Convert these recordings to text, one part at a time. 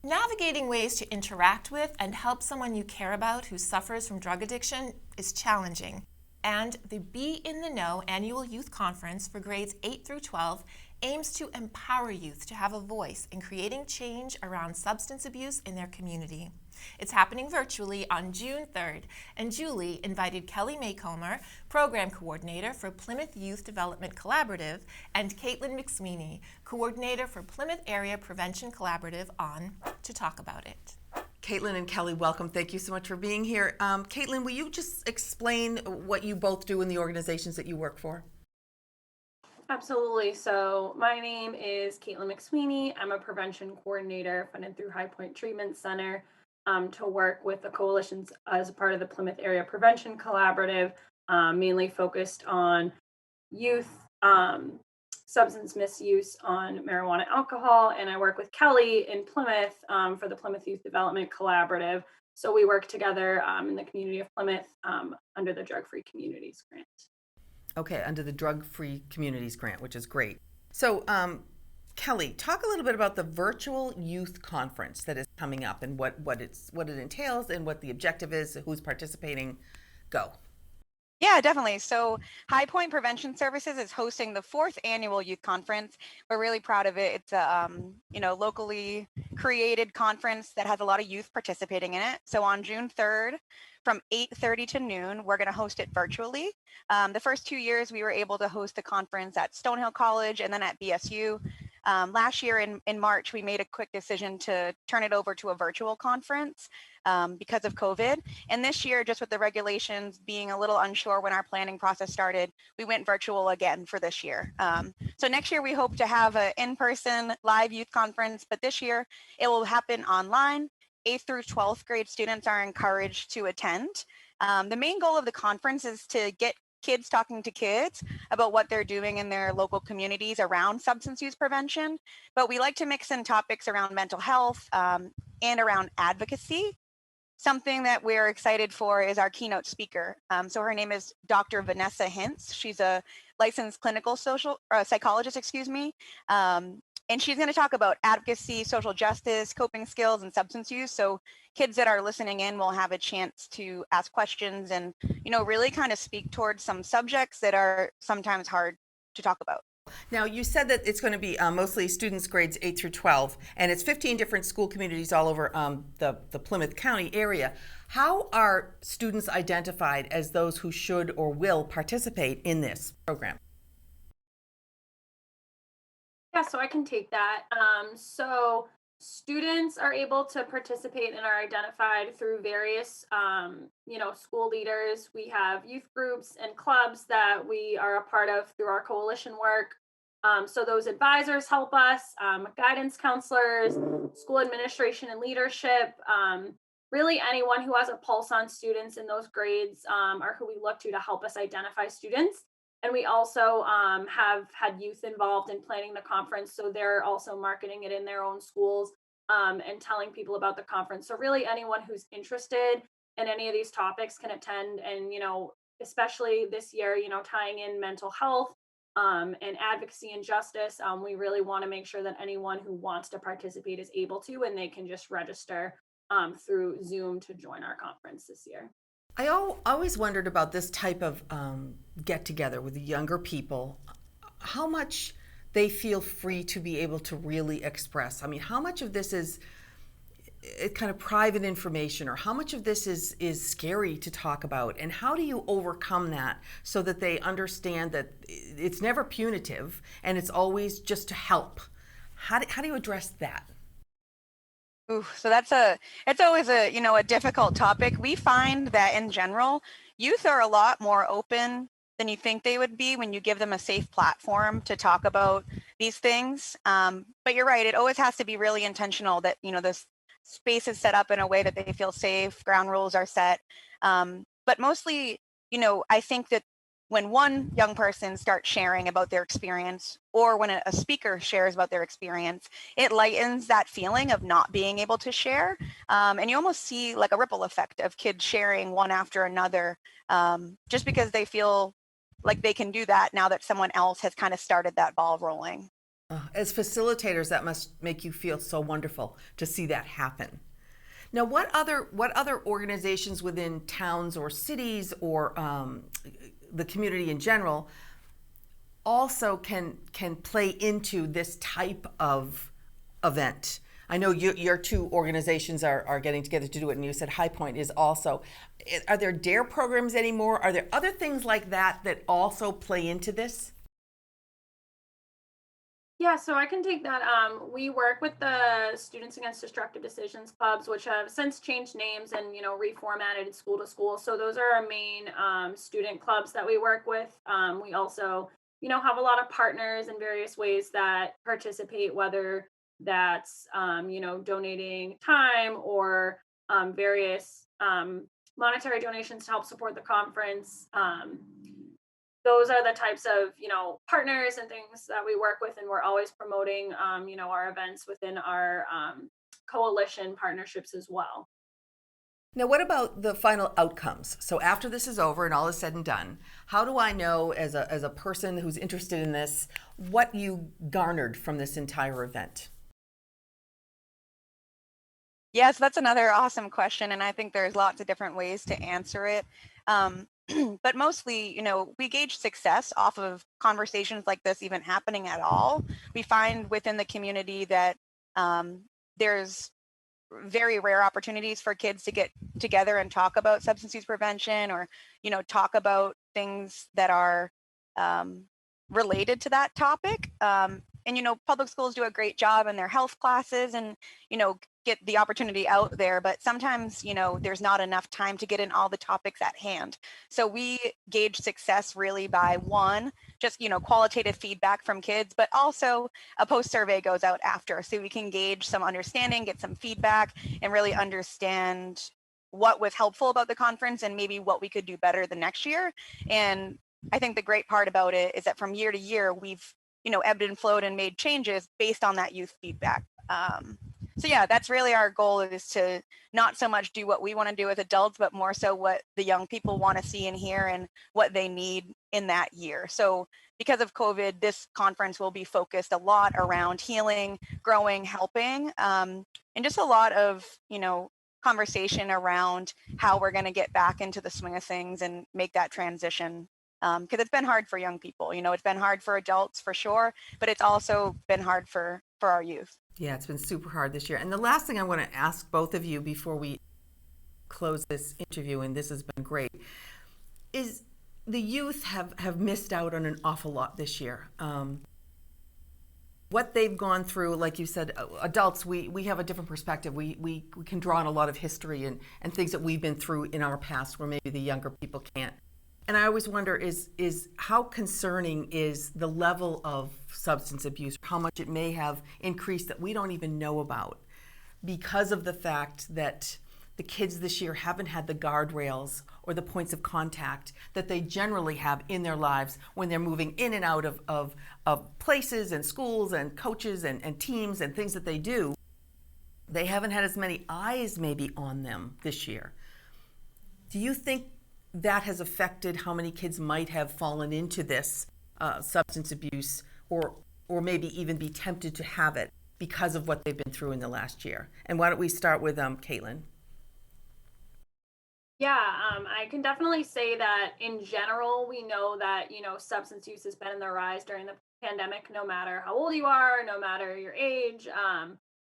Navigating ways to interact with and help someone you care about who suffers from drug addiction is challenging, and the Be in the Know annual youth conference for grades 8 through 12 aims to empower youth to have a voice in creating change around substance abuse in their community. It's happening virtually on June 3rd, and Julie invited Kelly Macomber, Program Coordinator for Plymouth Youth Development Collaborative, and Katelyn McSweeney, Coordinator for Plymouth Area Prevention Collaborative, on to talk about it. Katelyn and Kelly, welcome. Thank you so much for being here. Katelyn, will you just explain what you both do in the organizations that you work for? Absolutely. So my name is Katelyn McSweeney. I'm a prevention coordinator funded through High Point Treatment Center to work with the coalitions as a part of the Plymouth Area Prevention Collaborative, mainly focused on youth substance misuse on marijuana, alcohol. And I work with Kelly in Plymouth for the Plymouth Youth Development Collaborative. So we work together in the community of Plymouth under the Drug Free Communities Grant. Okay, under the Drug Free Communities Grant, which is great. So, Kelly, talk a little bit about the virtual youth conference that is coming up and what it entails and what the objective is, who's participating. Go. Yeah, definitely. So High Point Prevention Services is hosting the 4th annual youth conference. We're really proud of it. It's a locally created conference that has a lot of youth participating in it. So on June 3rd, from 8:30 to noon, we're going to host it virtually. The first 2 years, we were able to host the conference at Stonehill College and then at BSU. Last year in March, we made a quick decision to turn it over to a virtual conference because of COVID. And this year, just with the regulations being a little unsure when our planning process started, we went virtual again for this year. So next year, we hope to have an in-person live youth conference, but this year it will happen online. 8th through 12th grade students are encouraged to attend. The main goal of the conference is to get kids talking to kids about what they're doing in their local communities around substance use prevention. But we like to mix in topics around mental health and around advocacy. Something that we're excited for is our keynote speaker. So her name is Dr. Vanessa Hintz. She's a licensed clinical psychologist, and she's going to talk about advocacy, social justice, coping skills, and substance use. So kids that are listening in will have a chance to ask questions and, really kind of speak towards some subjects that are sometimes hard to talk about. Now, you said that it's going to be mostly students grades 8 through 12, and it's 15 different school communities all over the Plymouth County area. How are students identified as those who should or will participate in this program? Yeah, so I can take that. So students are able to participate and are identified through various, school leaders. We have youth groups and clubs that we are a part of through our coalition work. So those advisors help us, guidance counselors, school administration and leadership, really anyone who has a pulse on students in those grades are who we look to help us identify students. And we also have had youth involved in planning the conference. So they're also marketing it in their own schools and telling people about the conference. So really anyone who's interested in any of these topics can attend. And, especially this year, tying in mental health and advocacy and justice, we really want to make sure that anyone who wants to participate is able to, and they can just register through Zoom to join our conference this year. I always wondered about this type of get-together with the younger people, how much they feel free to be able to really express. I mean, how much of this is kind of private information, or how much of this is scary to talk about, and how do you overcome that so that they understand that it's never punitive and it's always just to help? How do you address that? Ooh, so it's always a difficult topic. We find that in general, youth are a lot more open than you think they would be when you give them a safe platform to talk about these things. But you're right, it always has to be really intentional that, this space is set up in a way that they feel safe, ground rules are set. But mostly, I think that when one young person starts sharing about their experience, or when a speaker shares about their experience, it lightens that feeling of not being able to share. And you almost see like a ripple effect of kids sharing one after another, just because they feel like they can do that now that someone else has kind of started that ball rolling. As facilitators, that must make you feel so wonderful to see that happen. Now, what other organizations within towns or cities or the community in general also can play into this type of event? I know your two organizations are getting together to do it, and you said High Point is also. Are there DARE programs anymore? Are there other things like that that also play into this? Yeah, so I can take that. We work with the Students Against Destructive Decisions clubs, which have since changed names and reformatted school to school. So those are our main student clubs that we work with. We also, have a lot of partners in various ways that participate, whether that's donating time or various monetary donations to help support the conference. Those are the types of partners and things that we work with, and we're always promoting our events within our coalition partnerships as well. Now, what about the final outcomes? So after this is over and all is said and done, how do I know as a person who's interested in this what you garnered from this entire event? Yes, that's another awesome question, and I think there's lots of different ways to answer it. But mostly, we gauge success off of conversations like this even happening at all. We find within the community that there's very rare opportunities for kids to get together and talk about substance use prevention, or talk about things that are related to that topic. And public schools do a great job in their health classes, and get the opportunity out there, but sometimes there's not enough time to get in all the topics at hand. So we gauge success really by one, just qualitative feedback from kids, but also a post survey goes out after, so we can gauge some understanding, get some feedback, and really understand what was helpful about the conference and maybe what we could do better the next year. And I think the great part about it is that from year to year, we've ebbed and flowed and made changes based on that youth feedback. So yeah, that's really our goal, is to not so much do what we want to do as adults, but more so what the young people want to see and hear and what they need in that year. So because of COVID, this conference will be focused a lot around healing, growing, helping, and just a lot of, conversation around how we're going to get back into the swing of things and make that transition. Because it's been hard for young people, it's been hard for adults for sure, but it's also been hard for our youth. Yeah, it's been super hard this year. And the last thing I want to ask both of you before we close this interview, and this has been great, is the youth have missed out on an awful lot this year. What they've gone through, like you said, adults, we have a different perspective. We can draw on a lot of history and things that we've been through in our past where maybe the younger people can't. And I always wonder is how concerning is the level of substance abuse, how much it may have increased that we don't even know about, because of the fact that the kids this year haven't had the guardrails or the points of contact that they generally have in their lives when they're moving in and out of places and schools and coaches and teams and things that they do. They haven't had as many eyes maybe on them this year. Do you think that has affected how many kids might have fallen into this substance abuse, or maybe even be tempted to have it because of what they've been through in the last year? And why don't we start with Katelyn? Yeah, I can definitely say that in general, we know that, substance use has been in the rise during the pandemic, no matter how old you are, no matter your age.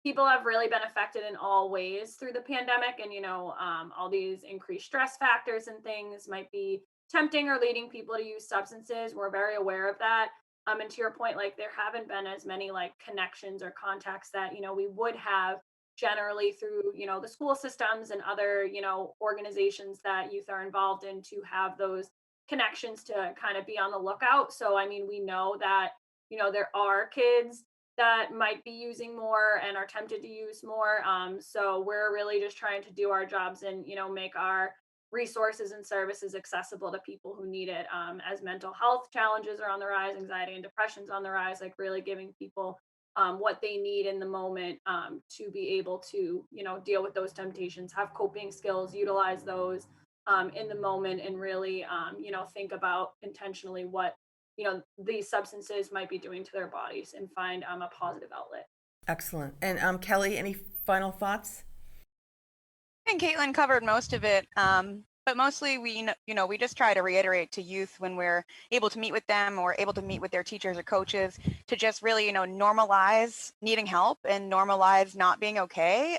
People have really been affected in all ways through the pandemic, and all these increased stress factors and things might be tempting or leading people to use substances. We're very aware of that. And to your point, like, there haven't been as many like connections or contacts that we would have generally through the school systems and other organizations that youth are involved in, to have those connections to kind of be on the lookout. So I mean, we know that there are kids that might be using more and are tempted to use more. So we're really just trying to do our jobs and make our resources and services accessible to people who need it. As mental health challenges are on the rise, anxiety and depression's on the rise, like really giving people what they need in the moment, to be able to deal with those temptations, have coping skills, utilize those in the moment, and really think about intentionally what these substances might be doing to their bodies and find a positive outlet. Excellent. And Kelly, any final thoughts? I think Katelyn covered most of it. But mostly we just try to reiterate to youth when we're able to meet with them or able to meet with their teachers or coaches to just really, normalize needing help and normalize not being okay.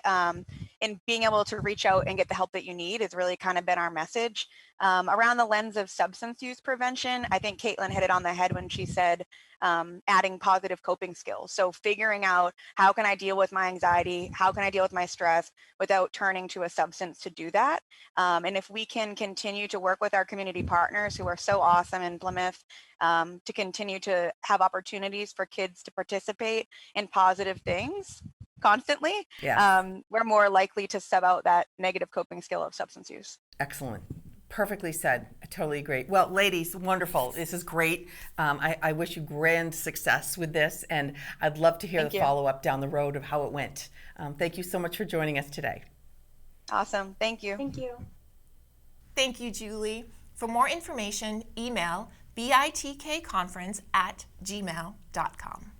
And being able to reach out and get the help that you need has really kind of been our message. Around the lens of substance use prevention, I think Katelyn hit it on the head when she said adding positive coping skills. So figuring out how can I deal with my anxiety, how can I deal with my stress without turning to a substance to do that. And if we can continue to work with our community partners who are so awesome in Plymouth to continue to have opportunities for kids to participate in positive things constantly, we're more likely to sub out that negative coping skill of substance use. Excellent. Perfectly said. I totally agree. Well, ladies, wonderful. This is great. I wish you grand success with this, and I'd love to hear the follow-up down the road of how it went. Thank you so much for joining us today. Awesome. Thank you. Thank you. Thank you, Julie. For more information, email bitkconference@gmail.com.